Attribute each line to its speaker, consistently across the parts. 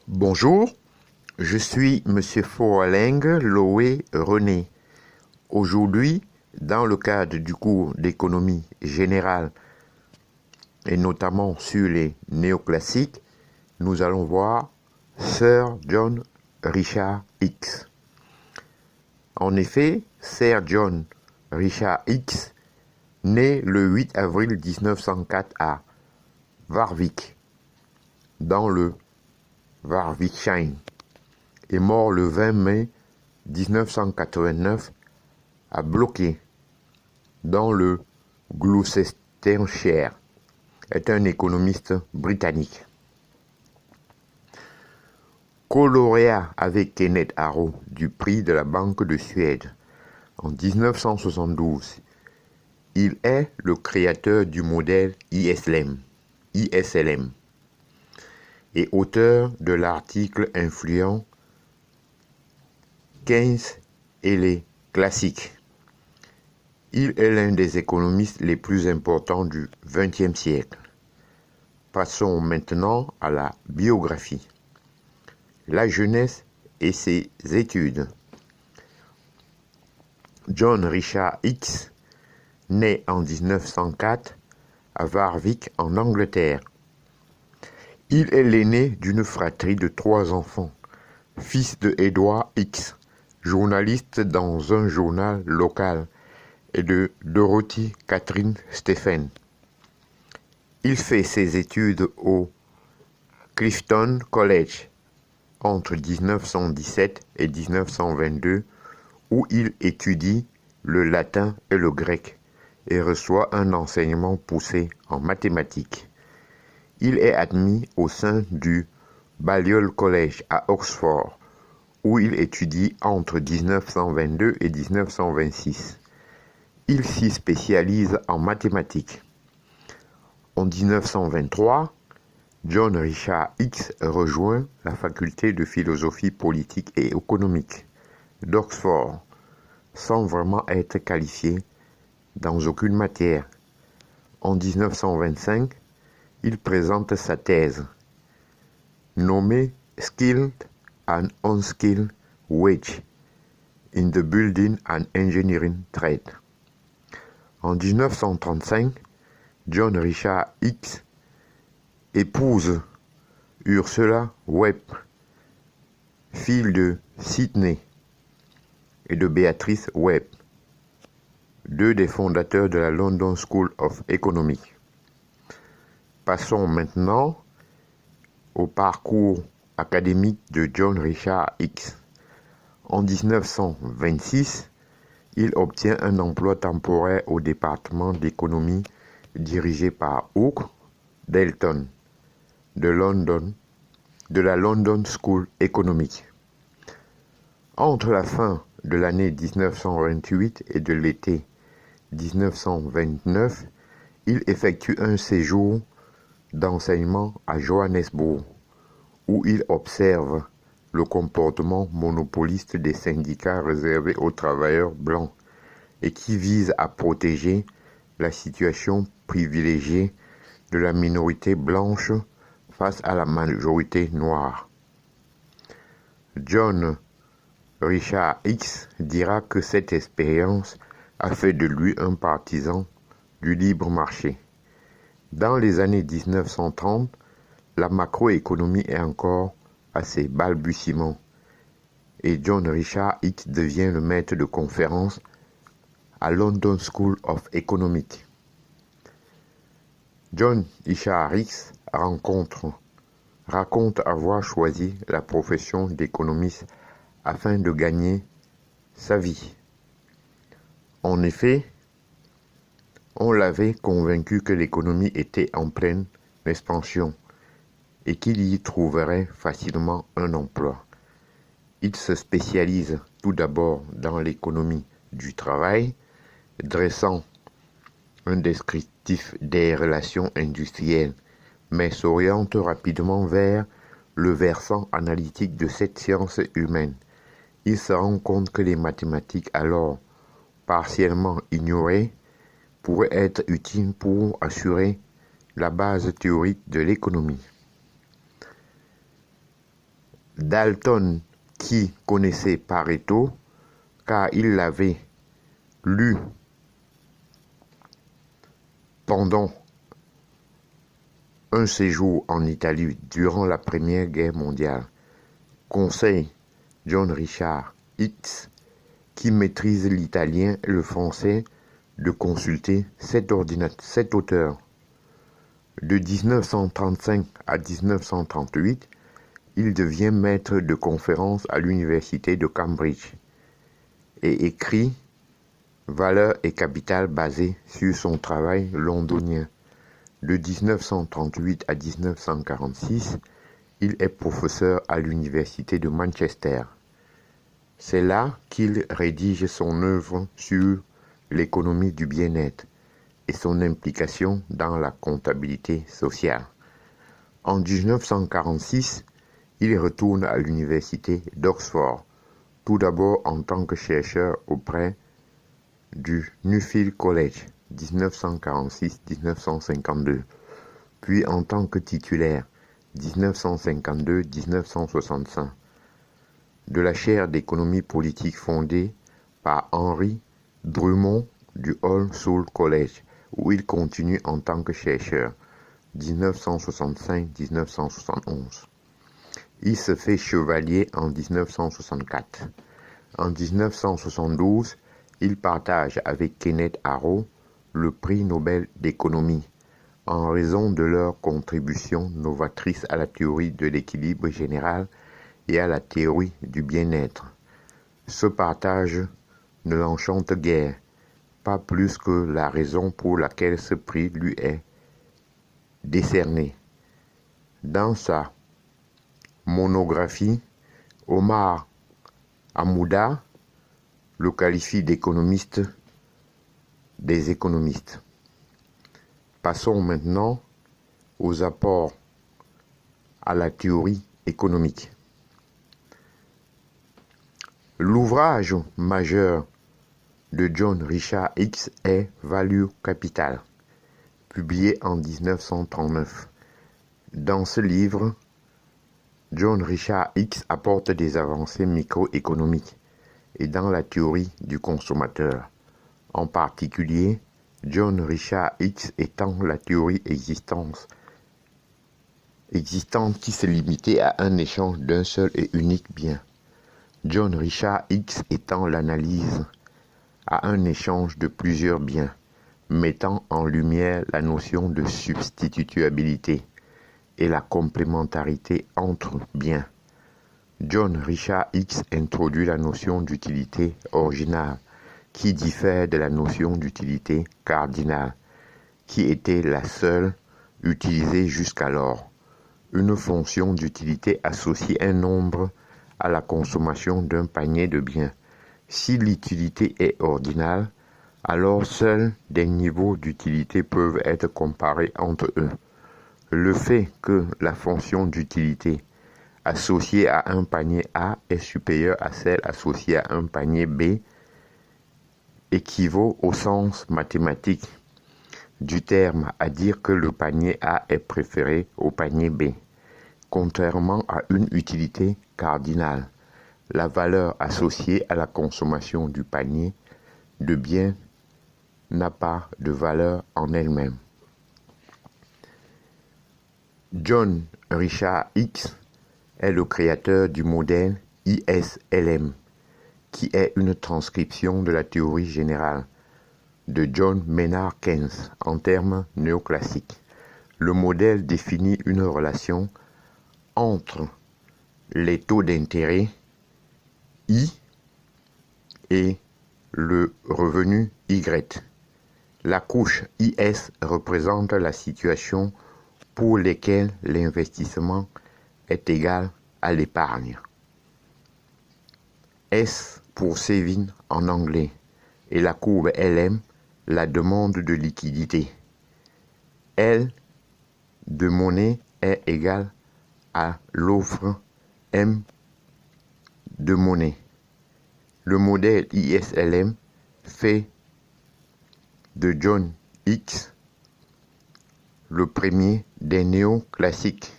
Speaker 1: Bonjour, je suis Monsieur Forling Loé René. Aujourd'hui, dans le cadre du cours d'économie générale et notamment sur les néoclassiques, nous allons voir Sir John Richard Hicks. En effet, Sir John Richard Hicks, né le 8 avril 1904 à Warwick, dans le Warwickshire, est mort le 20 mai 1989 à Bloquet, dans le Gloucestershire, est un économiste britannique. Co-lauréat avec Kenneth Arrow du prix de la Banque de Suède en 1972, il est le créateur du modèle ISLM et auteur de l'article influent Keynes et les classiques. Il est l'un des économistes les plus importants du XXe siècle. Passons maintenant à la biographie. La jeunesse et ses études. John Richard Hicks naît en 1904 à Warwick en Angleterre. Il est l'aîné d'une fratrie de 3 enfants, fils de Edward Hicks, journaliste dans un journal local, et de Dorothy Catherine Stephen. Il fait ses études au Clifton College entre 1917 et 1922, où il étudie le latin et le grec et reçoit un enseignement poussé en mathématiques. Il est admis au sein du Balliol College à Oxford, où il étudie entre 1922 et 1926. Il s'y spécialise en mathématiques. En 1923, John Richard Hicks rejoint la faculté de philosophie politique et économique d'Oxford, sans vraiment être qualifié dans aucune matière. En 1925, il présente sa thèse, nommée Skilled and Unskilled Wage in the Building and Engineering Trade. En 1935, John Richard Hicks épouse Ursula Webb, fille de Sidney et de Beatrice Webb, deux des fondateurs de la London School of Economics. Passons maintenant au parcours académique de John Richard Hicks. En 1926, il obtient un emploi temporaire au département d'économie dirigé par Hugh Dalton de la London School Economics. Entre la fin de l'année 1928 et de l'été 1929, il effectue un séjour d'enseignement à Johannesburg, où il observe le comportement monopoliste des syndicats réservés aux travailleurs blancs et qui vise à protéger la situation privilégiée de la minorité blanche face à la majorité noire. John Richard Hicks dira que cette expérience a fait de lui un partisan du libre marché. Dans les années 1930, la macroéconomie est encore à ses balbutiements et John Richard Hicks devient le maître de conférences à London School of Economics. John Richard Hicks raconte avoir choisi la profession d'économiste afin de gagner sa vie. En effet, on l'avait convaincu que l'économie était en pleine expansion et qu'il y trouverait facilement un emploi. Il se spécialise tout d'abord dans l'économie du travail, dressant un descriptif des relations industrielles, mais s'oriente rapidement vers le versant analytique de cette science humaine. Il se rend compte que les mathématiques, alors partiellement ignorées, pourraient être utiles pour assurer la base théorique de l'économie. Dalton, qui connaissait Pareto, car il l'avait lu pendant un séjour en Italie durant la Première Guerre mondiale, conseille John Richard Hicks, qui maîtrise l'italien et le français, de consulter cet auteur. De 1935 à 1938, il devient maître de conférences à l'université de Cambridge et écrit Valeurs et capital basé sur son travail londonien. De 1938 à 1946, il est professeur à l'université de Manchester. C'est là qu'il rédige son œuvre sur l'économie du bien-être et son implication dans la comptabilité sociale. En 1946, il retourne à l'université d'Oxford, tout d'abord en tant que chercheur auprès du Nuffield College 1946-1952, puis en tant que titulaire 1952-1965 de la chaire d'économie politique fondée par Henry Drummond du All Souls College, où il continue en tant que chercheur 1965-1971. Il se fait chevalier en 1964. En 1972, il partage avec Kenneth Arrow le prix Nobel d'économie en raison de leur contribution novatrice à la théorie de l'équilibre général et à la théorie du bien-être. Ce partage ne l'enchante guère, pas plus que la raison pour laquelle ce prix lui est décerné. Dans sa monographie, Omar Hamouda le qualifie d'économiste des économistes. Passons maintenant aux apports à la théorie économique. L'ouvrage majeur de John Richard Hicks est Value Capital, publié en 1939. Dans ce livre, John Richard Hicks apporte des avancées microéconomiques et dans la théorie du consommateur. En particulier, John Richard Hicks étend la théorie existante qui se limitait à un échange d'un seul et unique bien. John Richard Hicks étend l'analyse à un échange de plusieurs biens, mettant en lumière la notion de substituabilité et la complémentarité entre biens. John Richard Hicks introduit la notion d'utilité originale, qui diffère de la notion d'utilité cardinale, qui était la seule utilisée jusqu'alors. Une fonction d'utilité associe un nombre à la consommation d'un panier de biens. Si l'utilité est ordinale, alors seuls des niveaux d'utilité peuvent être comparés entre eux. Le fait que la fonction d'utilité associée à un panier A est supérieure à celle associée à un panier B équivaut au sens mathématique du terme à dire que le panier A est préféré au panier B. Contrairement à une utilité cardinale, la valeur associée à la consommation du panier de biens n'a pas de valeur en elle-même. John Richard Hicks est le créateur du modèle ISLM, qui est une transcription de la théorie générale de John Maynard Keynes en termes néoclassiques. Le modèle définit une relation entre les taux d'intérêt I et le revenu Y. La couche IS représente la situation pour laquelle l'investissement est égal à l'épargne. S pour saving en anglais et la courbe LM, la demande de liquidité. L de monnaie est égale à l'offre M de monnaie. Le modèle ISLM fait de John Hicks le premier des néoclassiques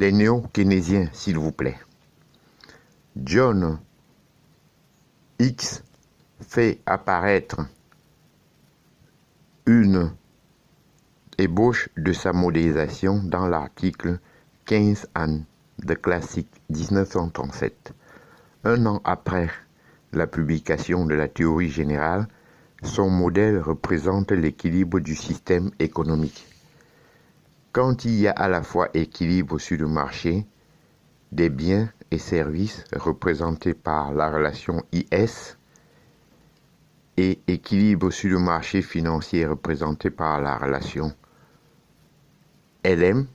Speaker 1: des néo-keynésiens, s'il vous plaît. John X fait apparaître une ébauche de sa modélisation dans l'article 15 and the Classic 1937. Un an après la publication de la théorie générale, son modèle représente l'équilibre du système économique. Quand il y a à la fois équilibre sur le marché des biens et services représentés par la relation IS et équilibre sur le marché financier représenté par la relation LM,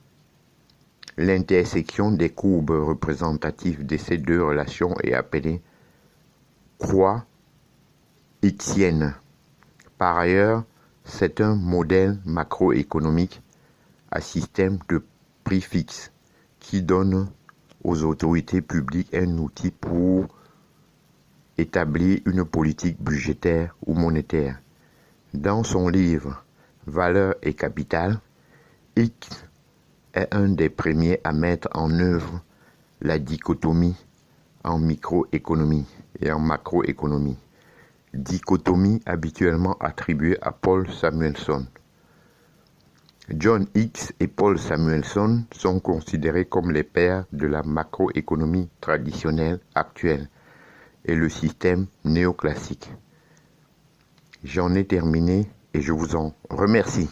Speaker 1: l'intersection des courbes représentatives de ces deux relations est appelée croix Xienne. Par ailleurs, c'est un modèle macroéconomique à système de prix fixe qui donne aux autorités publiques un outil pour établir une politique budgétaire ou monétaire. Dans son livre Valeur et capital, X est un des premiers à mettre en œuvre la dichotomie en microéconomie et en macroéconomie, dichotomie habituellement attribuée à Paul Samuelson. John X et Paul Samuelson sont considérés comme les pères de la macroéconomie traditionnelle actuelle et le système néoclassique. J'en ai terminé et je vous en remercie.